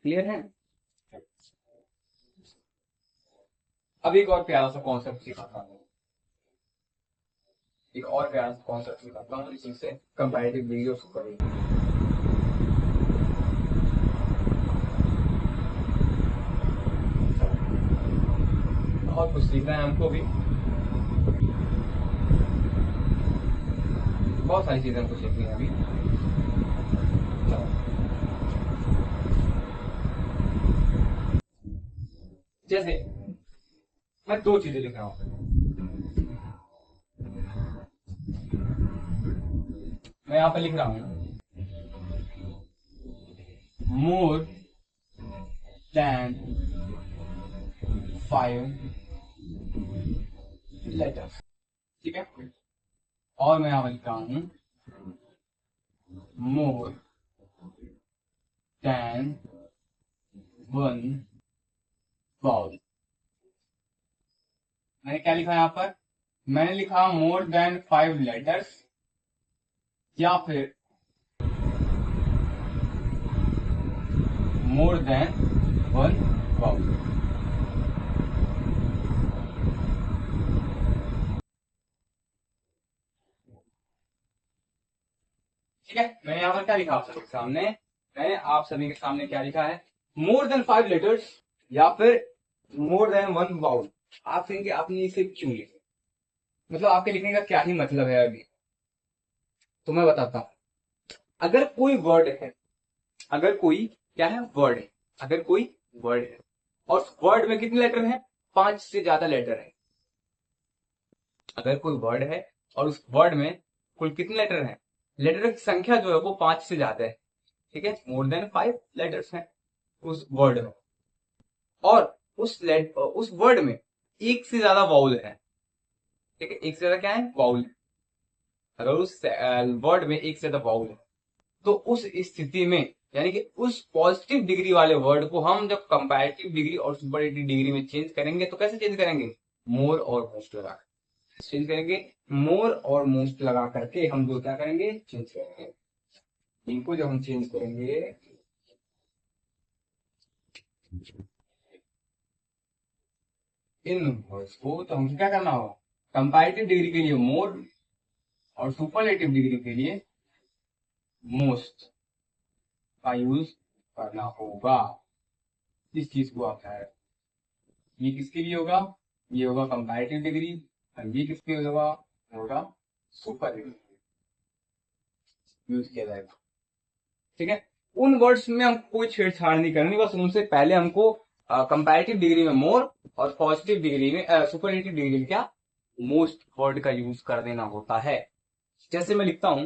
क्लियर है? अब एक और प्यारा सा कॉन्सेप्ट सिखाता हूँ। एक और प्यारा सा कॉन्सेप्ट सिखाता हूँ इसी से, कंपैरेटिव डिग्री और सुपरलेटिव। बहुत कुछ सीखना है हमको भी, बहुत सारी चीजें हमको सीखनी है अभी। जैसे मैं 2 चीजें लिख रहा हूँ। मैं यहाँ पे लिख रहा हूँ मोर देन 5 लेटर्स, ठीक है। और मैं यहाँ पे लिख रहा हूँ मोर देन 1 वाउल। मैंने क्या लिखा यहाँ पर? मैंने लिखा मोर देन 5 लेटर्स या फिर मोर देन 1 वाउल। ठीक है, मैंने यहाँ पर क्या लिखा आप सबके सामने? मैंने आप सभी के सामने क्या लिखा है? मोर देन 5 लेटर्स या फिर मोर देन 1 वाउल। आप कहेंगे आपने इसे क्यों लिखा, मतलब आपके लिखने का क्या ही मतलब है अभी, तो मैं बताता हूँ। अगर कोई वर्ड है, अगर कोई क्या है, वर्ड है, अगर कोई वर्ड है और वर्ड में कितने लेटर हैं? 5 से ज्यादा लेटर है। अगर कोई वर्ड है और उस वर्ड में कुल कितने लेटर हैं? लेटर की संख्या जो है वो 5 से ज्यादा है, ठीक है। मोर देन 5 लेटर्स हैं उस वर्ड में, और उस वर्ड में एक से ज्यादा वाउल है, ठीक है। एक से ज्यादा क्या है? वाउल। अगर उस वर्ड में एक से ज्यादा वाउल है, तो उस स्थिति में, यानी कि उस पॉजिटिव डिग्री वाले वर्ड को हम जब कंपैरेटिव डिग्री और सुपरलेटिव डिग्री में चेंज करेंगे, तो कैसे चेंज करेंगे? मोर और मोस्ट लगा। चेंज करेंगे, मोर और मोस्ट लगा करके हम दो क्या करेंगे, चेंज करेंगे। इनको जब हम चेंज करेंगे, इन वर्ड्स को, तो हमको क्या करना होगा, कंपैरेटिव डिग्री के लिए मोर और सुपरलेटिव डिग्री के लिए मोस्ट का यूज करना होगा। इस चीज को आप है, ये किसके लिए होगा, ये होगा कंपैरेटिव डिग्री, और ये किसके लिए होगा, होगा सुपरलेटिव यूज किया जाएगा। ठीक है, उन वर्ड्स में हम कोई छेड़छाड़ नहीं करेंगे, बस उनसे पहले हमको कंपैरेटिव डिग्री में मोर और पॉजिटिव डिग्री में सुपरलेटिव डिग्री में क्या, मोस्ट वर्ड का यूज कर देना होता है। जैसे मैं लिखता हूं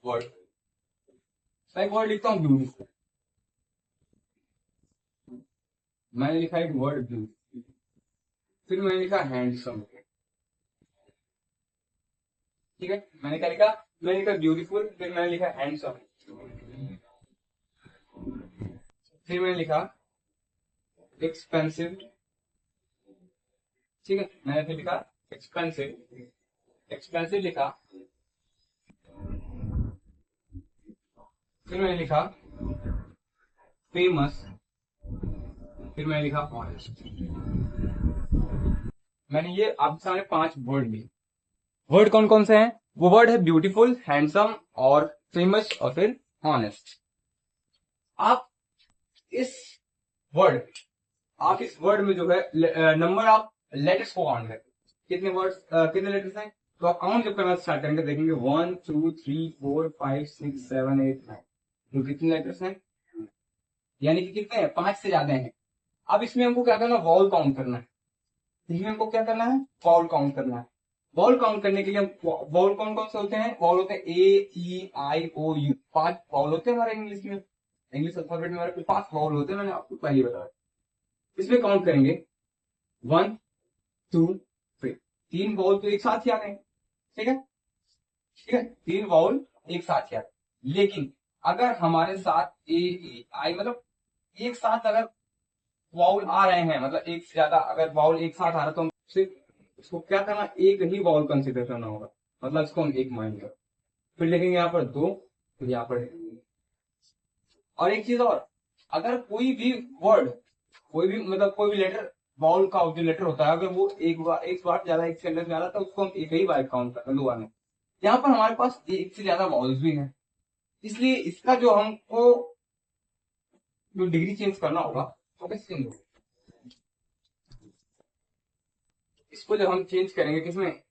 वर्ड, मैं एक वर्ड लिखता हूं ब्यूटीफुल, मैंने लिखा एक वर्ड ब्यूटीफुल, फिर मैंने लिखा हैंडसम। ठीक है, मैंने क्या लिखा, मैंने लिखा ब्यूटीफुल, फिर मैंने लिखा हैंडसम, फिर मैंने लिखा एक्सपेंसिव। ठीक है, मैंने फिर लिखा एक्सपेंसिव, एक्सपेंसिव लिखा, फिर मैंने लिखा फेमस, फिर मैंने लिखा ऑनेस्ट। मैंने ये आपके सामने 5 वर्ड लिए। वर्ड कौन कौन से हैं, वो वर्ड है ब्यूटीफुल, हैंडसम और फेमस और फिर ऑनेस्ट। आप इस वर्ड आप इस वर्ड में जो है नंबर ऑफ लेटर्स को काउंट करें, कितने वर्ड्स कितने लेटर्स हैं, तो आप काउंट जब करना स्टार्ट करेंगे देखेंगे 1 2 3 4 5 6 7 8 9, तो कितने लेटर्स हैं, यानी कि कितने हैं, 5 से ज्यादा हैं। अब इसमें हमको क्या करना है, वॉल काउंट करना है। इसमें हमको क्या करना है, वॉल काउंट करना है। वॉल काउंट करने के लिए हम, वॉल कौन कौन से होते हैं, वॉल होते हैं A E I O U, 5 wall होते हैं हमारे इंग्लिश में, इंग्लिश अल्फाबेट में हमारे 5 वॉल होते हैं, मैंने आपको पहले बताया। इसमें काउंट करेंगे 1 2 3, 3 वॉल तो एक साथ ही आ गए। ठीक है, ठीक है, 3 वॉल एक साथ ही आ गए। लेकिन अगर हमारे साथ A E I मतलब एक साथ अगर वाउल आ रहे हैं, मतलब एक से ज्यादा अगर वाउल एक साथ आ रहा है, तो हम सिर्फ उसको क्या करना, एक ही वाउल कंसिडर करना होगा, मतलब इसको हम एक मानेंगे। फिर लिखेंगे यहाँ पर 2, फिर यहाँ पर। और एक चीज और, अगर कोई भी वर्ड, कोई भी मतलब कोई भी लेटर, वाउल का जो लेटर होता है, अगर वो एक बार ज्यादा एक सेंटेंस में आ रहा था, उसको हम एक ही बार काउंट कर, 2 बार में। यहाँ पर हमारे पास एक से ज्यादा वाउल्स भी हैं, इसलिए इसका जो हमको जो डिग्री चेंज करना होगा वो कैसे चेंज होगा, इसको जब हम चेंज करेंगे किसमें,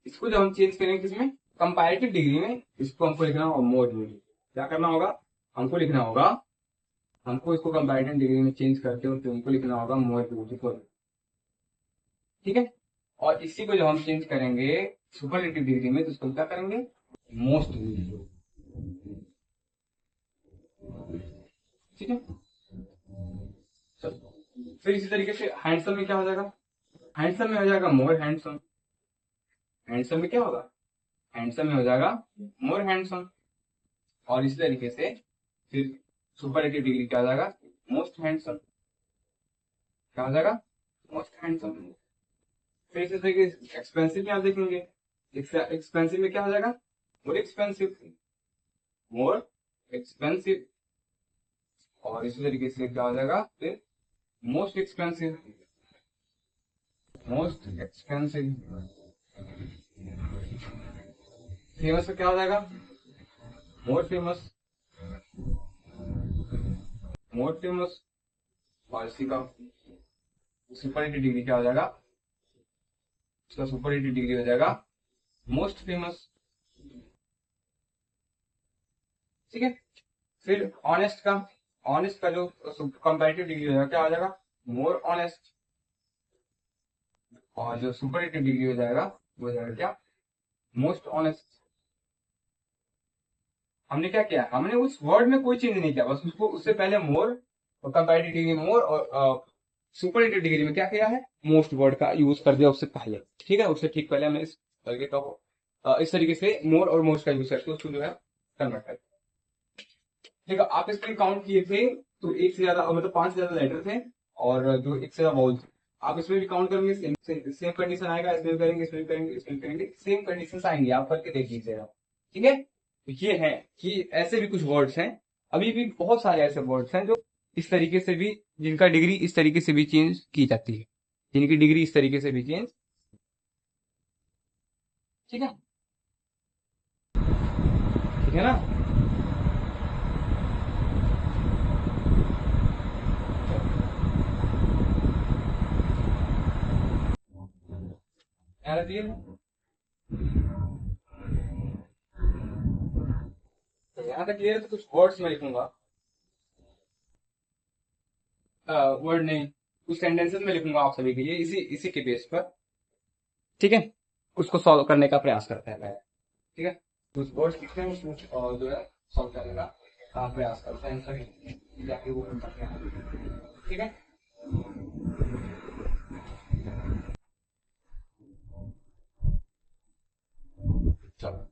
इसको जब हम चेंज करेंगे किसमें, कंपैरेटिव डिग्री में, इसको हमको लिखना होगा मोर डिग्री। क्या करना होगा, हमको लिखना होगा, हमको इसको कंपैरेटिव डिग्री में चेंज करके और फिर हमको लिखना होगा मोर ब्यूटीफुल। ठीक है, और इसी को जब हम चेंज करेंगे सुपरलेटिव डिग्री में, तो इसको क्या करेंगे, मोस्ट ब्यूटीफुल। ठीक है, चलो फिर इसी तरीके से हैंडसम में क्या हो जाएगा, हैंडसम में हो जाएगा मोर हैंडसम, हैंडसम में क्या होगा, हैंडसम में हो जाएगा मोर हैंडसम। और इसी तरीके से फिर सुपरलेटिव डिग्री क्या हो जाएगा, मोस्ट हैंडसम, क्या हो जाएगा, मोस्ट हैंडसम। फिर इसी तरीके एक्सपेंसिव में आप देखेंगे, एक्सपेंसिव में क्या हो जाएगा, मोर एक्सपेंसिव, मोर एक्सपेंसिव। और इसी तरीके से क्या हो जाएगा, फिर most expensive, most expensive. Famous में क्या हो जाएगा, मोर फेमस, मोर फेमस। और इसी का सुपरलेटिव डिग्री क्या हो जाएगा, इसका सुपरलेटिव डिग्री हो जाएगा मोस्ट फेमस। ठीक है, फिर ऑनेस्ट का जो कंपैरेटिव डिग्री हो जाएगा क्या हो जाएगा, मोर ऑनेस्ट। और जो सुपरलेटिव डिग्री हो जाएगा वो हो जाएगा क्या, मोस्ट ऑनेस्ट। हमने क्या किया, हमने उस वर्ड में कोई चेंज नहीं किया, बस उसको उससे पहले मोर और कंपैरेटिव डिग्री मोर और सुपरलेटिव डिग्री में क्या किया है, मोस्ट वर्ड का यूज कर दिया उससे पहले। ठीक है, उससे ठीक पहले हमने इस तरीके का इस तरीके से मोर और मोस्ट का यूज करके उसको जो है कन्वर्ट कर। ठीक है, आप इसमें काउंट किए थे तो एक से ज्यादा मतलब 5 से ज्यादा लेटर थे, और जो एक से ज्यादा वाउल थे। आप इसमें भी काउंट करेंगे, सेम सेम कंडीशन आएगा, इसमें भी करेंगे, इसमें भी करेंगे, इसमें भी करेंगे, सेम कंडीशन आएंगे, आप करके देख लीजिएगा। ठीक है, तो ये है कि ऐसे भी कुछ वर्ड्स हैं, अभी भी बहुत सारे ऐसे वर्ड्स हैं जो इस तरीके से भी, जिनका डिग्री इस तरीके से भी चेंज की जाती है, जिनकी डिग्री इस तरीके से भी चेंज। ठीक है, ठीक है ना। यहाँ रख दिए। तो यहाँ तक क्लियर है, तो कुछ वर्ड्स मैं लिखूंगा, वर्ड नहीं, कुछ सेंटेंसेस में लिखूंगा आप सभी के लिए, इसी इसी के बेस पर। ठीक है, उसको सॉल्व करने का प्रयास करते हैं पहले। ठीक है, कुछ वर्ड्स लिखते हैं, उसको और जो है सॉल्व करने का प्रयास करते हैं सभी, जाके वो करते हैं। ठीक है, चलो,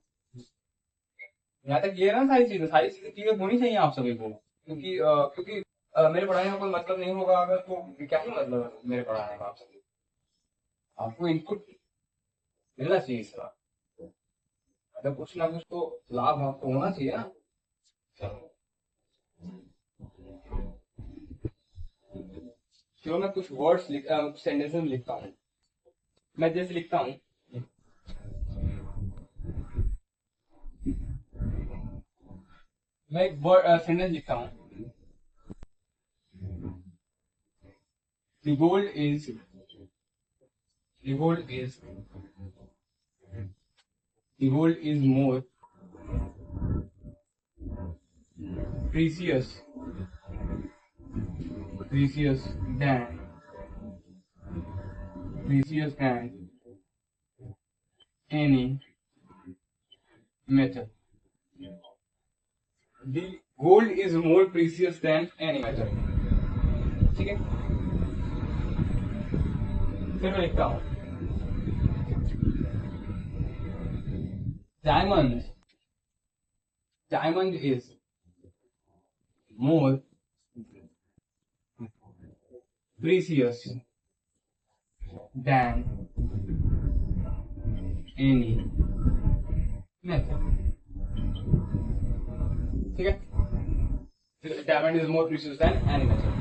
यहाँ तक क्लियर है ना, सारी चीजें क्लियर होनी चाहिए आप सभी को, क्योंकि मेरे पढ़ाने का कोई मतलब नहीं होगा अगर, तो क्या ही मतलब है मेरे पढ़ाने का आप सभी, आपको इनपुट मिलना चाहिए इसका, मतलब कुछ ना कुछ तो लाभ आपको होना चाहिए ना। चलो, चलो मैं कुछ वर्ड्स सेंटेंसेस में लिखता हूँ। मैं जैसे लिखता हूँ, मैं एक वर्ड सेंटेंस लिखता हूँ। The gold is the gold is the gold is more precious precious than any metal. The gold is more precious than any metal. ठीक है, फिर मैं लिखता हूँ, diamond diamond is more precious than any metal. ठीक है, diamond is more precious than any metal.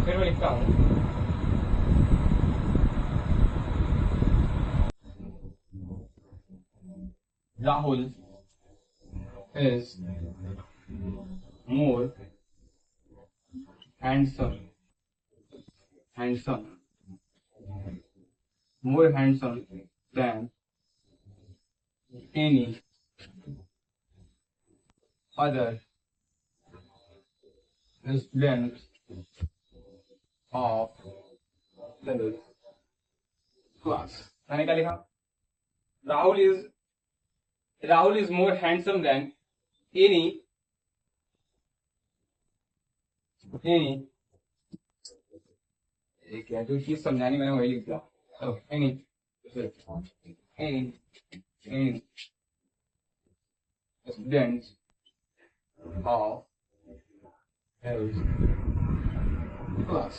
फिर मैं लिखता हूँ, Rahul is more handsome handsome more handsome than any other student of the class. मैंने क्या लिखा, Rahul is more handsome than any एक जो चीज समझानी मैंने वही लिख दिया, any student of his class.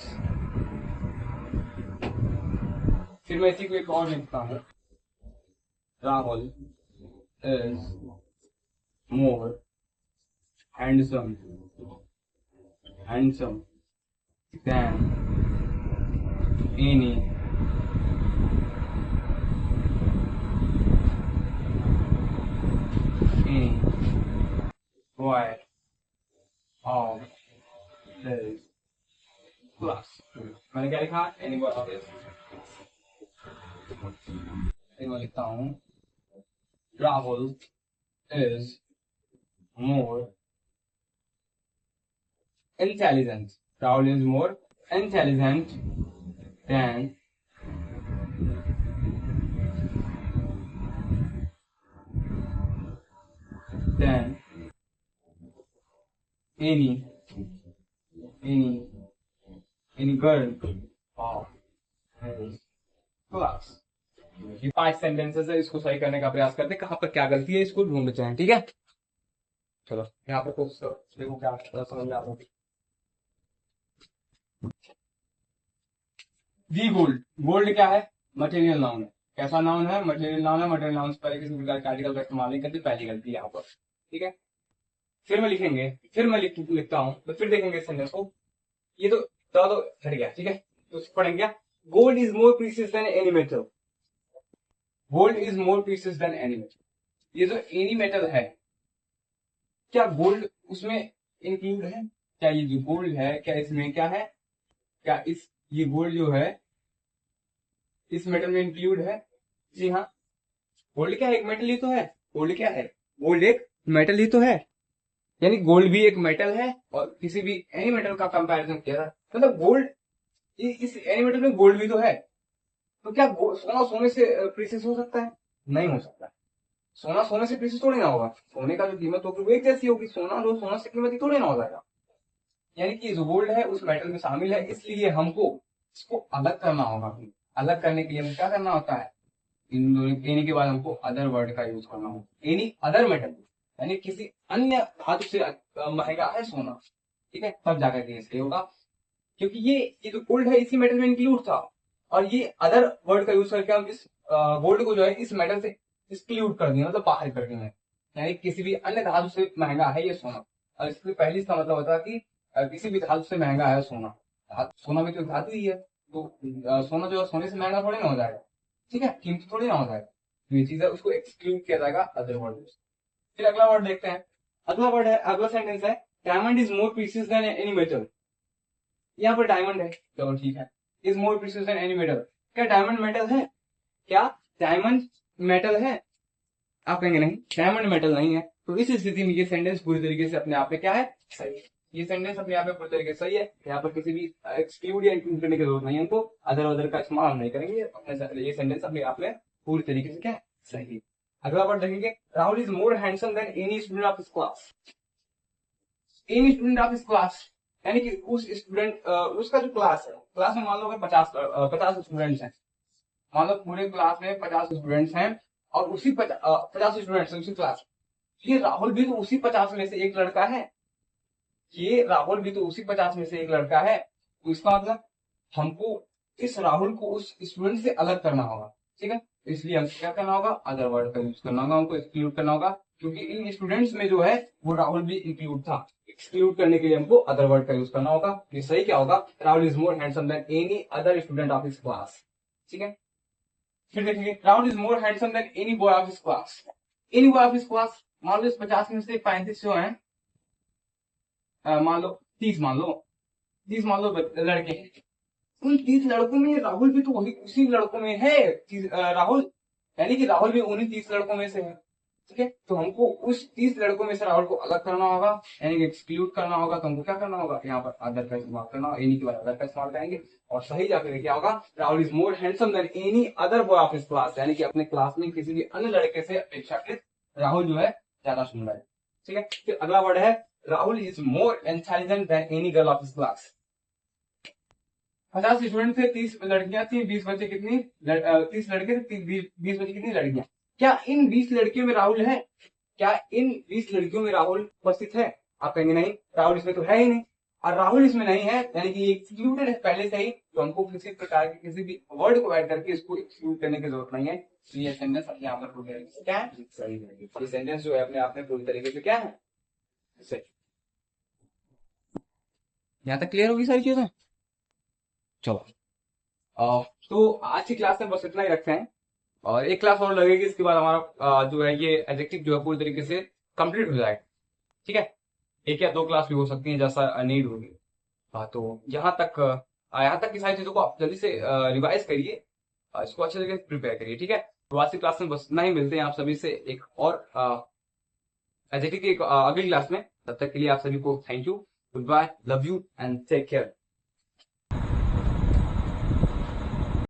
फिर मैं इसी को एक और लिखता हूँ, Rahul is more handsome than any boy of his class. मैंने क्या लिखा, any boy of his, मैं लिखता हूँ, Rahul is more intelligent. Rahul is more intelligent than any girl of his class. ये 5 सेंटेंसेस है, इसको सही करने का प्रयास करते हैं, कहाँ पर क्या गलती है इसको ढूंढते हैं। ठीक है, चलो यहाँ पर कुछ देखो क्या समझ में आता है। दी गोल्ड, गोल्ड क्या है? मटेरियल नाउन है। कैसा नाउन है? मटेरियल नाउन है। मटेरियल नाउन से पहले किसी प्रकार के आर्टिकल का इस्तेमाल नहीं करती, पहली गलती यहाँ पर। ठीक है, फिर मैं लिखेंगे, फिर मैं लिखता हूँ, तो फिर देखेंगे सेंटेंस को। ये तो हट गया। ठीक है, तो पढ़ेंगे क्या? Gold is more precious than any metal. Gold is more precious than any metal. ये जो एनी मेटल है, क्या गोल्ड उसमें इंक्लूड है? क्या ये जो गोल्ड है, क्या इसमें क्या है? क्या ये गोल्ड जो है इस मेटल में इंक्लूड है? जी हाँ। गोल्ड क्या है? एक मेटल ही तो है। गोल्ड क्या है? गोल्ड एक मेटल ही तो है। यानी गोल्ड भी एक मेटल है, और किसी भी एनी मेटल का कंपैरिजन किया था, मतलब गोल्ड, इस एनी मेटल में गोल्ड भी तो है। तो क्या सोना सोने से प्रीसियस हो सकता है? नहीं हो सकता। सोना सोने से प्रीसियस थोड़ी ना होगा। सोने का जो कीमत होगी वो एक जैसी होगी। सोना से कीमत ही थोड़ी ना हो जाएगा। यानी कि जो गोल्ड है उस मेटल में शामिल है, इसलिए हमको इसको अलग करना होगा। अलग करने के लिए हमें क्या करना होता है? इन दोनों एनी के बाद हमको अदर वर्ड का यूज करना होगा। एनी अदर मेटल, यानी किसी अन्य धातु से महंगा है सोना। ठीक है, तब जाकर के इसलिए होगा, क्योंकि ये जो गोल्ड है इसी मेटल में इंक्लूड था, और ये अदर वर्ड का यूज करके हम इस गोल्ड को जो है इस मेटल से एक्सक्लूड कर दिया, मतलब बाहर कर दिया। यानी किसी भी अन्य धातु से महंगा है ये सोना। और इससे पहले इसका मतलब होता है कि किसी भी धातु से महंगा है सोना। सोना में तो धातु ही है, तो सोना जो है सोने से महंगा थोड़ी ना हो जाएगा। ठीक है, कीमती थोड़ी ना हो जाएगा। तो ये चीज है, उसको एक्सक्लूड किया जाएगा अदर वर्ड। फिर अगला वर्ड देखते हैं। अगला वर्ड है, अगला सेंटेंस है, diamond is more precious than any metal. यहाँ पर डायमंड है, चलो ठीक है। Is more precious than any metal, क्या डायमंड मेटल है? क्या डायमंड मेटल है? आप कहेंगे नहीं, डायमंड मेटल नहीं है। तो इस स्थिति में ये सेंटेंस पूरी तरीके से अपने आप में क्या है? सही है। ये सेंटेंस अपने आप में पूरी तरीके से सही है। यहाँ पर किसी भी एक्सक्लूड या इंक्लूड करने की जरूरत नहीं है, हमको अदर अदर का इस्तेमाल नहीं करेंगे। ये सेंटेंस अपने आप में पूरी तरीके से क्या है? सही है। अगला वर्ड देखेंगे, Rahul is more handsome than any student of his class. Any student of his class, यानी कि उस स्टूडेंट, उसका जो क्लास है, क्लास में मान लो अगर 50 स्टूडेंट्स हैं। मान लो पूरे क्लास में 50 स्टूडेंट्स हैं, और उसी 50 स्टूडेंट्स उसी क्लास में। ये राहुल भी तो उसी 50 में से एक लड़का है। ये राहुल भी तो उसी 50 में से एक लड़का है। तो इसका मतलब हमको इस राहुल को उस स्टूडेंट से अलग करना होगा। ठीक है, इसलिए हमको क्या करना होगा? अदर वर्ड का यूज करना होगा, हमको एक्सक्लूड करना होगा, क्योंकि इन स्टूडेंट्स में जो है वो राहुल भी इंक्लूड था। एक्सक्लूड करने के लिए हमको अदर वर्ड का यूज करना होगा। ये सही क्या होगा? Rahul is more handsome than any other student of his class. ठीक है, फिर देखेंगे, Rahul is more handsome than any boy of his class. Any boy of his class, मान लो इस 50 में से 35 जो है, मान लो 30, मान लो 30, मान लो लड़के हैं। उन 30 लड़कों में राहुल भी तो वही उसी लड़कों में है। राहुल, यानी कि राहुल भी उन्हीं 30 लड़कों में से है। ठीक है, तो हमको उस 30 लड़कों में से राहुल को अलग करना होगा, यानी कि एक्सक्लूड करना होगा। तो हमको क्या करना होगा? यहाँ पर अदर का इस्तेमाल करना होगा। एनी के बाद अदर का इस्तेमाल करेंगे, और सही जाकर क्या होगा? Rahul is more handsome than any other boy of his class, यानी कि अपने क्लास में किसी भी अन्य लड़के से अपेक्षाकृत राहुल जो है ज्यादा सुंदर है। ठीक है, फिर अगला वर्ड है, Rahul is more intelligent then any girl of his class. 50 student थे, 30 लड़कियां थी, 20 बच्चे, कितनी 30 लड़के थे, 20 बच्चे, कितनी लड़कियां? क्या इन 20 लड़कियों में राहुल है? क्या इन 20 लड़कियों में राहुल उपस्थित है? आप कहेंगे नहीं, राहुल इसमें तो है ही नहीं। और राहुल इसमें नहीं है, यानी कि एक्सक्लूडेड है पहले से ही, तो हमको किसी प्रकार के किसी भी वर्ड को ऐड करके इसको एक्सक्लूड करने की जरूरत नहीं है। तो ये सेंटेंस अपने आप में पूरी तरीके से क्या है? सही है। ये सेंटेंस जो है अपने आप में पूरी तरीके से क्या है? सही। यहाँ तक क्लियर होगी सारी चीजें? चलो, तो आज की क्लास में बस इतना ही रखते हैं, और एक क्लास और लगेगी, इसके बाद हमारा जो है ये एडजेक्टिव जो है पूरी तरीके से कंप्लीट हो जाएगा। ठीक है, एक या दो क्लास भी हो सकती है जैसा नीड होगी। हाँ, तो यहाँ तक की सारी चीजों को आप जल्दी से रिवाइज करिए, इसको अच्छे तरीके से प्रिपेयर करिए। ठीक है, तो आज की क्लास में बस इतना ही। मिलते हैं आप सभी से एक और एडजेक्टिव की अगली क्लास में। तब तक के लिए आप सभी को thank you, goodbye, love you and take care.